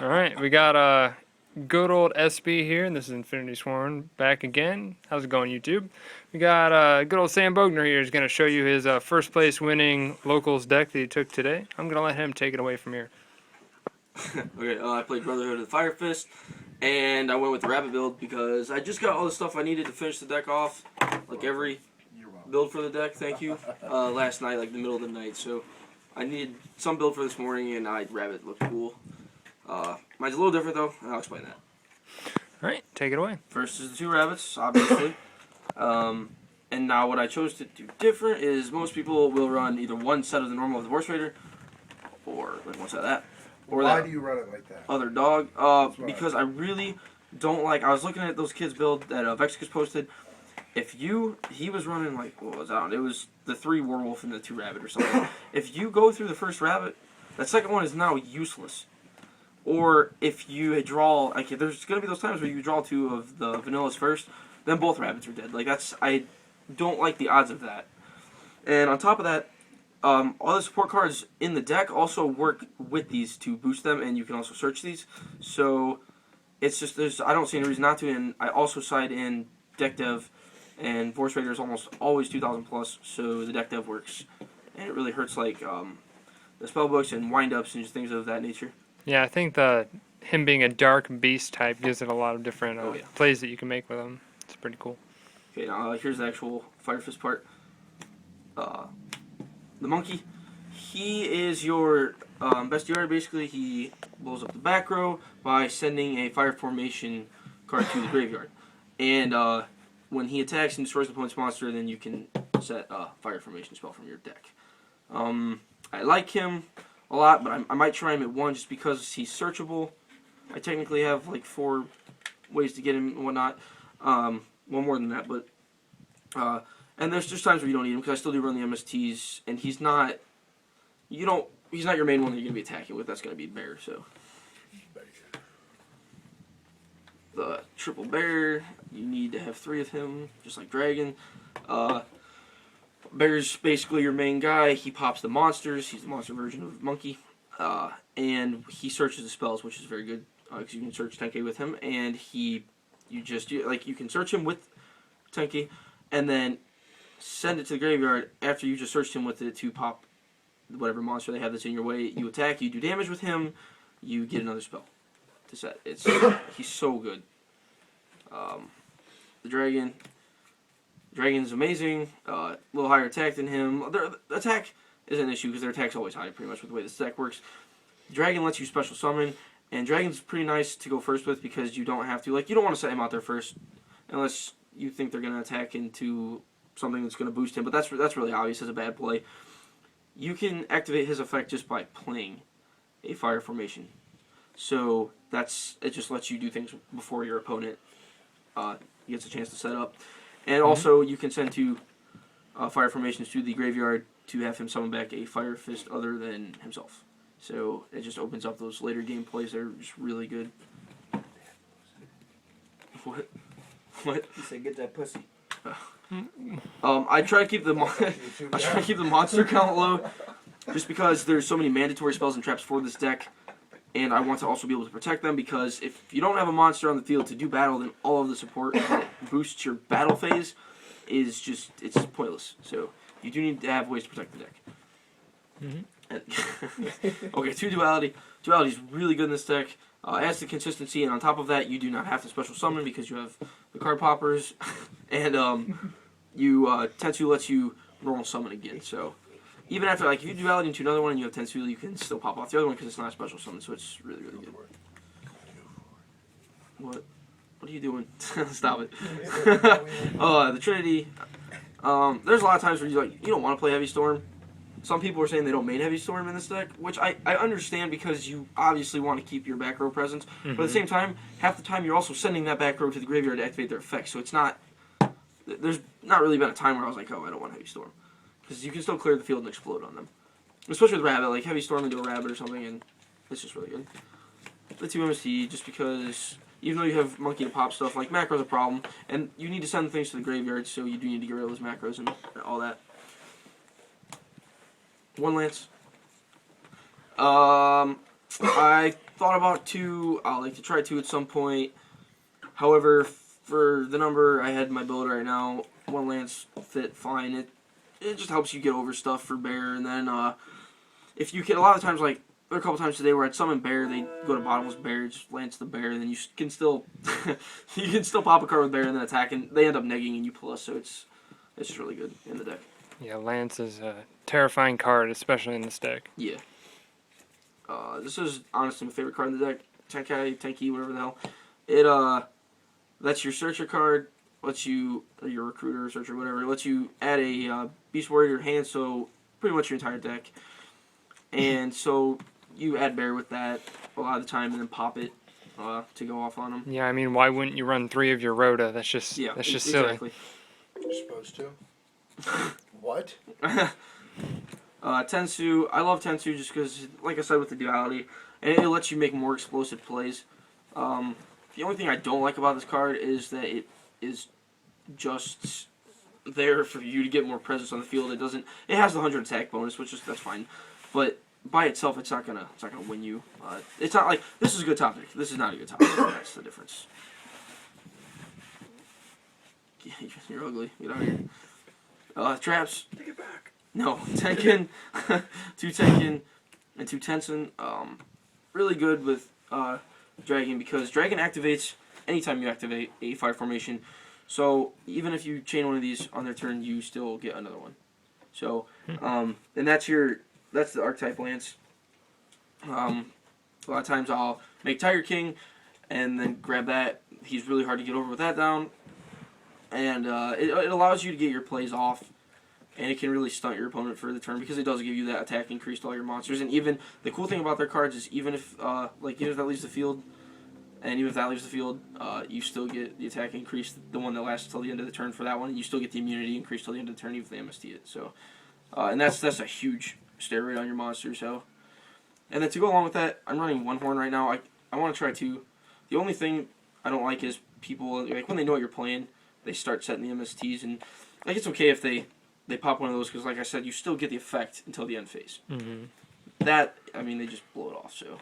All right, we got good old SB here, and this is Infinity Sworn back again. How's it going, YouTube? We got good old Sam Bogner here. He's going to show you his first place winning locals deck that he took today. I'm going to let him take it away from here. Okay, I played Brotherhood of the Fire Fist, and I went with the Rabbit build because I just got all the stuff I needed to finish the deck off, like every build for the deck, thank you, last night, like the middle of the night. So I needed some build for this morning, and Rabbit looked cool. Mine's a little different though, and I'll explain that. All right, take it away. First is the 2 rabbits, obviously. And now what I chose to do different is most people will run either one set of the normal of the Horse Raider, or like one set of that. Or why that do you run it like that? other dog. Because I really don't like. I was looking at those kids' build that Vexicus posted. He was running like what was that? It was the 3 werewolf and the 2 rabbit or something. If you go through the first rabbit, that second one is now useless. Or if you draw, like there's gonna be those times where you draw 2 of the vanillas first, then both rabbits are dead. Like I don't like the odds of that. And on top of that, all the support cards in the deck also work with these to boost them, and you can also search these. So it's just I don't see any reason not to. And I also side in deck dev, and Force Raider is almost always 2,000 plus, so the deck dev works, and it really hurts like the spell books and wind ups and just things of that nature. Yeah, I think him being a dark beast type gives it a lot of different plays that you can make with him. It's pretty cool. Okay, now here's the actual Fire Fist part. The monkey, he is your bestiary. Basically, he blows up the back row by sending a fire formation card to the graveyard. And when he attacks and destroys the opponent's monster, then you can set a fire formation spell from your deck. I like him a lot, but I might try him at 1 just because he's searchable. I technically have like 4 ways to get him and whatnot. One more than that, but and there's just times where you don't need him because I still do run the MSTs, and he's not your main one that you're gonna be attacking with. That's gonna be bear. So the triple bear, you need to have 3 of him, just like dragon. Bear's basically your main guy. He pops the monsters. He's the monster version of monkey, and he searches the spells, which is very good because you can search Tenki with him, and you can search him with Tenki, and then send it to the graveyard after you just searched him with it to pop whatever monster they have that's in your way. You attack, you do damage with him, you get another spell to set. He's so good. The dragon's amazing. A little higher attack than him. The attack is an issue because their attack's always high, pretty much with the way this deck works. Dragon lets you special summon, and dragon's pretty nice to go first with because you don't have to you don't want to set him out there first unless you think they're going to attack into something that's going to boost him, but that's really obvious as a bad play. You can activate his effect just by playing a fire formation. So it just lets you do things before your opponent gets a chance to set up. And also you can send 2 fire formations to the graveyard to have him summon back a Fire Fist other than himself. So it just opens up those later game plays that are just really good. What? You said get that pussy. I try to keep the monster count low, just because there's so many mandatory spells and traps for this deck, and I want to also be able to protect them. Because if you don't have a monster on the field to do battle, then all of the support that boosts your battle phase is it's pointless. So you do need to have ways to protect the deck. Okay, 2 duality. Duality is really good in this deck. Adds to consistency, and on top of that, you do not have to special summon because you have the card poppers, and Tensu lets you roll summon again. So even after, if you duality into another one and you have Tensu, you can still pop off the other one because it's not a special summon, so it's really, really good. What are you doing? Stop it. The Trinity. There's a lot of times where you don't want to play Heavy Storm. Some people are saying they don't main Heavy Storm in this deck, which I understand because you obviously want to keep your back row presence. But at the same time, half the time you're also sending that back row to the graveyard to activate their effects. So there's not really been a time where I was like, oh, I don't want Heavy Storm. Because you can still clear the field and explode on them. Especially with Rabbit, like Heavy Storm into a Rabbit or something, and it's just really good. The 2 MST, just because even though you have Monkey to pop stuff, macro's a problem, and you need to send things to the graveyard, so you do need to get rid of those macros and all that. 1 Lance. I thought about 2. I'd like to try 2 at some point. However, for the number I had in my build right now, 1 lance fit fine. It just helps you get over stuff for bear, and then if you can, a lot of times, like there were a couple times today where I'd summon bear, they go to bottomless bear, just lance the bear, and then you can still you can still pop a card with bear and then attack, and they end up negging and you plus, so it's just really good in the deck. Yeah, Lance is a terrifying card, especially in this deck. Yeah. This is honestly my favorite card in the deck. Tenkai, Tenki, whatever the hell. It that's your searcher card. Lets you, your recruiter, searcher, whatever. Lets you add a Beast Warrior to your hand, so pretty much your entire deck. And so you add bear with that a lot of the time, and then pop it to go off on them. Yeah, I mean, why wouldn't you run 3 of your Rhoda? That's just silly. Exactly. You're supposed to. What? Tensu, I love Tensu just because, like I said, with the duality, and it lets you make more explosive plays. The only thing I don't like about this card is that it is just there for you to get more presence on the field. It doesn't. It has the 100 attack bonus, which is that's fine, but by itself, it's not gonna win you. It's not like this is a good top deck. This is not a good top deck. That's the difference. You're ugly. Get out of here. Traps. Take it back. No, Tenkin, 2 Tenkin, and 2 Tensen. Really good with Dragon because Dragon activates anytime you activate a fire formation. So even if you chain one of these on their turn, you still get another one. So, and that's the archetype Lance. A lot of times I'll make Tiger King, and then grab that. He's really hard to get over with that down, and it allows you to get your plays off. And it can really stunt your opponent for the turn because it does give you that attack increase to all your monsters. And even the cool thing about their cards is even if that leaves the field, and even if that leaves the field, you still get the attack increase, the one that lasts till the end of the turn for that one. And you still get the immunity increase till the end of the turn even if they MST it. So, and that's a huge steroid on your monster. So, and then to go along with that, I'm running 1 horn right now. I want to try 2. The only thing I don't like is people like when they know what you're playing, they start setting the MSTs, and like it's okay if they pop one of those because, like I said, you still get the effect until the end phase. Mm-hmm. That, I mean, they just blow it off, so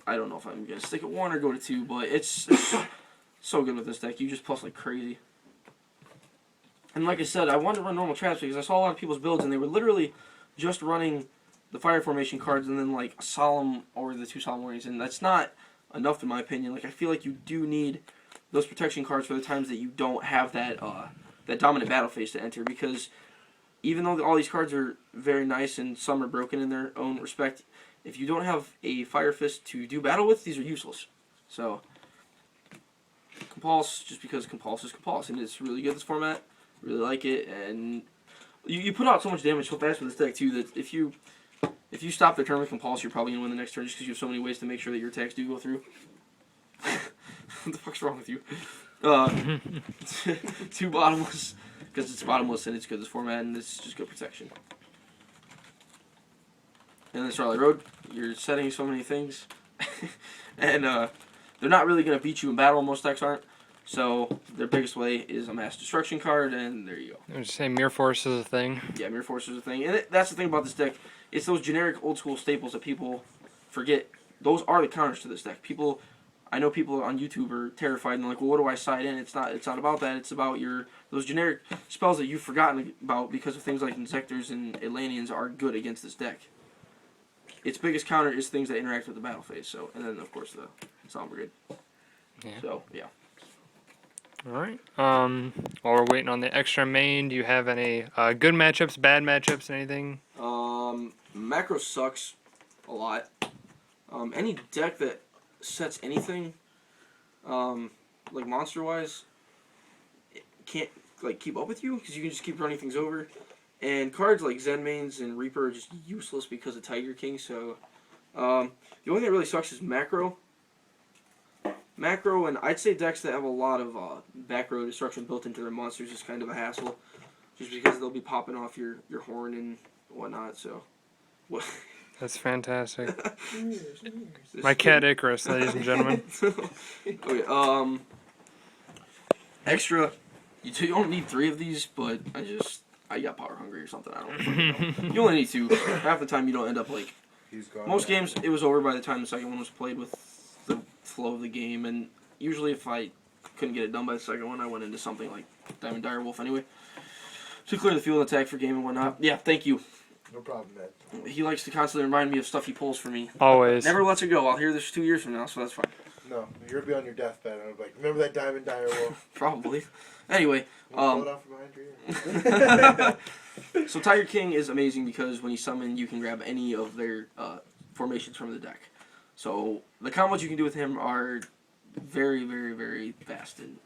I don't know if I'm going to stick at 1 or go to 2, but it's so good with this deck. You just plus like crazy. And like I said, I wanted to run normal traps because I saw a lot of people's builds, and they were literally just running the fire formation cards and then like a solemn or the 2 solemn warnings, and that's not enough in my opinion. Like I feel like you do need those protection cards for the times that you don't have that dominant battle phase to enter, because even though all these cards are very nice and some are broken in their own respect, if you don't have a Fire Fist to do battle with, these are useless. So, Compulse, just because Compulse is Compulse, and it's really good this format. Really like it, and you put out so much damage so fast with this deck too that if you stop the turn with Compulse, you're probably going to win the next turn just because you have so many ways to make sure that your attacks do go through. What the fuck's wrong with you? 2 bottomless. Because it's bottomless and it's good this format, and it's just good protection. And then Starlight Road, you're setting so many things. And they're not really going to beat you in battle, most decks aren't. So their biggest way is a Mass Destruction card, and there you go. I would say Mirror Force is a thing. Yeah, Mirror Force is a thing. And that's the thing about this deck. It's those generic old school staples that people forget. Those are the counters to this deck. I know people on YouTube are terrified and they're like, well, what do I side in? It's not about that. It's about those generic spells that you've forgotten about because of things like Insectors and Atlanteans are good against this deck. Its biggest counter is things that interact with the battle phase. So, and then of course the Solemn Brigade. Yeah. So yeah. All right. While we're waiting on the extra main, do you have any good matchups, bad matchups, anything? Macro sucks a lot. Any deck that sets anything, like monster wise, can't like keep up with you because you can just keep running things over. And cards like Zen Mains and Reaper are just useless because of Tiger King. So the only thing that really sucks is macro. Macro, and I'd say decks that have a lot of back row destruction built into their monsters is kind of a hassle, just because they'll be popping off your horn and whatnot. So, what? That's fantastic. My cat Icarus, ladies and gentlemen. Okay, extra. You don't need 3 of these, but I got power hungry or something. I don't fucking know. You only need 2. Half the time you don't end up like He's gone. Most games, it was over by the time the second one was played with the flow of the game, and usually if I couldn't get it done by the second one, I went into something like Diamond Direwolf anyway. To clear the field and attack for game and whatnot. Yeah, thank you. No problem, man. He likes to constantly remind me of stuff he pulls for me. Always. Never lets it go. I'll hear this 2 years from now, so that's fine. No, you're gonna be on your deathbed, and I'm like, remember that Diamond Direwolf? Probably. Anyway, Pull it off from behind your ear. so Tiger King is amazing because when you summon, you can grab any of their formations from the deck. So the combos you can do with him are very, very, very fast, and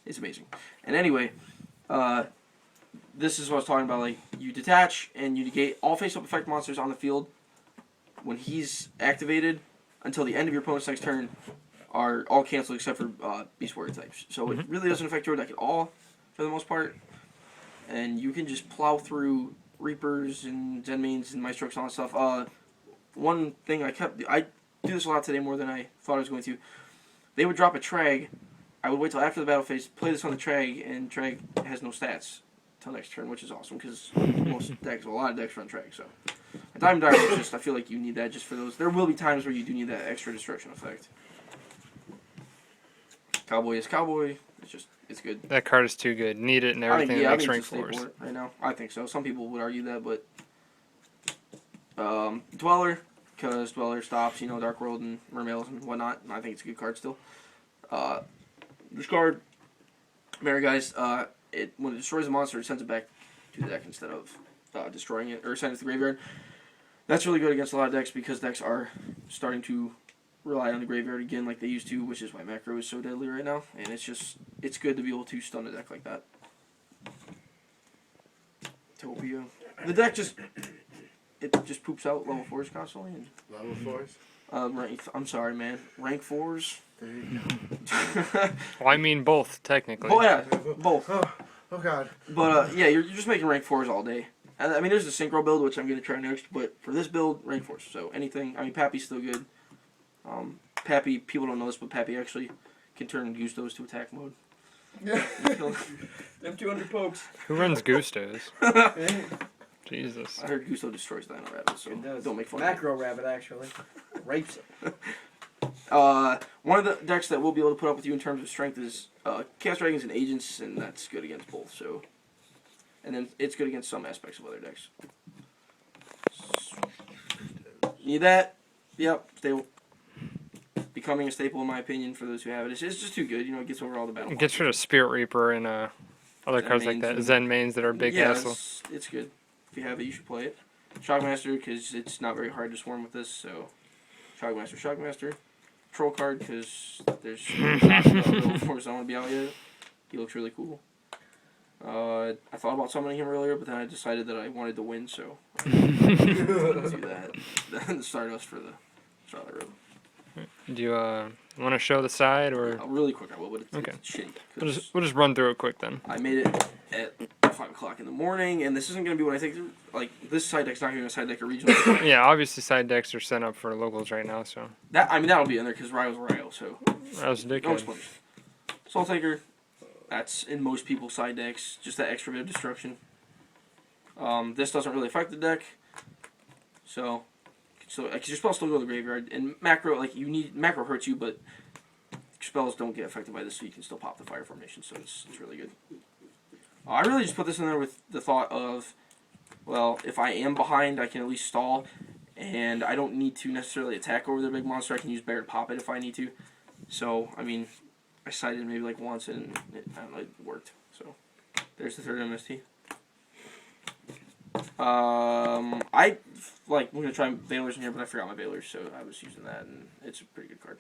it's amazing. And anyway, this is what I was talking about. Like, you detach and you negate all face-up effect monsters on the field. When he's activated, until the end of your opponent's next turn, are all canceled except for Beast Warrior types. So it really doesn't affect your deck at all, for the most part. And you can just plow through Reapers and Zenmaines and Maestro and all that stuff. One thing I do this a lot today more than I thought I was going to. They would drop a Trag. I would wait till after the battle phase, play this on the Trag, and Trag has no stats till next turn, which is awesome because most decks, a lot of decks run Trag. So Diamond Direwolf, just I feel like you need that just for those. There will be times where you do need that extra destruction effect. Cowboy is Cowboy. It's good. That card is too good. Need it and everything that makes rank it's a staple fours. right now. I think so. Some people would argue that, but Dweller, because Dweller stops, Dark World and Mermails and whatnot. And I think it's a good card still. Discard, Mary guys. When it destroys a monster, it sends it back to the deck instead of destroying it or sending it to the graveyard. That's really good against a lot of decks because decks are starting to rely on the graveyard again like they used to, which is why Macro is so deadly right now. And it's good to be able to stun a deck like that. Topia. The deck just poops out level 4s constantly. And, Level 4s? I'm sorry, man. Rank 4s. There you go. Well, I mean both, technically. Oh yeah, both. Oh God. But yeah, you're just making rank 4s all day. I mean, there's the Synchro build, which I'm going to try next, but for this build, rank 4s. So anything, Pappy's still good. Pappy, people don't know this, but Pappy actually can turn Gustos to attack mode. Them 200 pokes. Who runs Gustos? Jesus. I heard Gusto destroys Dino Rabbit, so It does. don't make fun Macro Rabbit, actually. Rapes it. One of the decks that we'll be able to put up with you in terms of strength is Chaos Dragons and Agents, and that's good against both. So, and then it's good against some aspects of other decks. Need that? Yep, stable. Becoming a staple in my opinion for those who have it. It's just too good. It gets over all the battle. It gets rid of Spirit Reaper and other cards like that. Zen mains that are big hassle. It's good. If you have it, you should play it. Shockmaster, because it's not very hard to swarm with this, so Shockmaster. Troll card, because there's not no forms I want to be out yet. He looks really cool. I thought about summoning him earlier, but then I decided that I wanted to win, so let's do that. Then Stardust for the Charlotte Road. Do you want to show the side or? Really quick, I will, but it's Okay. shitty. We'll just run through it quick then. I made it at 5 o'clock in the morning, and this isn't going to be what I think. Like, this side deck's not going to be a side deck or regional. Yeah, obviously side decks are set up for locals right now, so. That'll be in there because Ryo's Ryo, so. That was No ridiculous. exploders. Soul Taker, that's in most people's side decks, just that extra bit of destruction. This doesn't really affect the deck, so like, your spells still go to the graveyard. And macro, macro hurts you, but spells don't get affected by this, so you can still pop the fire formation, so it's really good. I really just put this in there with the thought of, well, if I am behind, I can at least stall, and I don't need to necessarily attack over the big monster. I can use Bear to pop it if I need to. So, I sided maybe like once, and it worked. So, there's the third MST. We're gonna try Veilers in here, but I forgot my Veilers, so I was using that, and it's a pretty good card.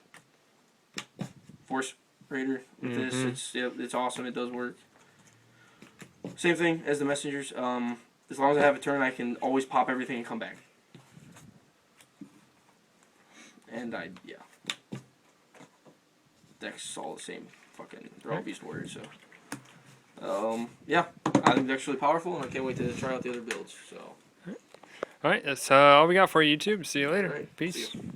Force Raider with this, it's awesome. It does work. Same thing as the Messengers. As long as I have a turn, I can always pop everything and come back. And deck's all the same. They're all Beast Warriors, so. I think the deck's really powerful, and I can't wait to try out the other builds, so. Alright, that's all we got for you, YouTube. See you later. Alright, Peace. see ya.